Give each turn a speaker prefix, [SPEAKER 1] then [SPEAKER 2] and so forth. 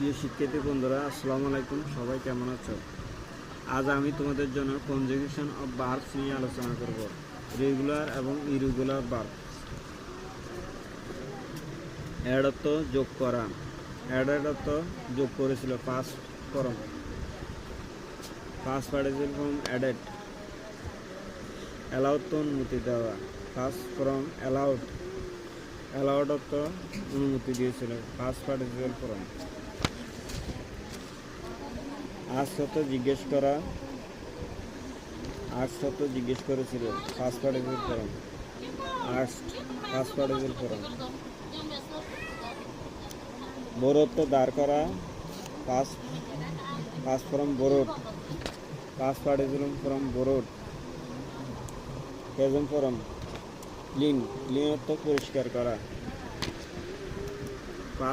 [SPEAKER 1] প্রিয় শিক্ষার্থী বন্ধুরা, আসসালামু আলাইকুম। সবাই কেমন আছো? আজ আমি তোমাদের জন্য কনজুগেশন অফ ভার্বস নিয়ে আলোচনা করব। রেগুলার এবং ইরেগুলার ভার্ব। অ্যাড অর্থ যোগ করা। অ্যাডেড অর্থ যোগ করেছিল। Past form, past participle form added. Allowed তো অনুমতি দেওয়া। Past form allowed. অ্যালাউড অর্থ অনুমতি দিয়েছিল। Past participle form. আজ সত্য জিজ্ঞেস করা। আজ সত্য জিজ্ঞেস করেছিল। Past participle form asked. Past participle form. বরত্ব দাঁড় করা। Past form borrowed. Past participle form borrowed. Present form clean. Clean অর্থ পরিষ্কার করা।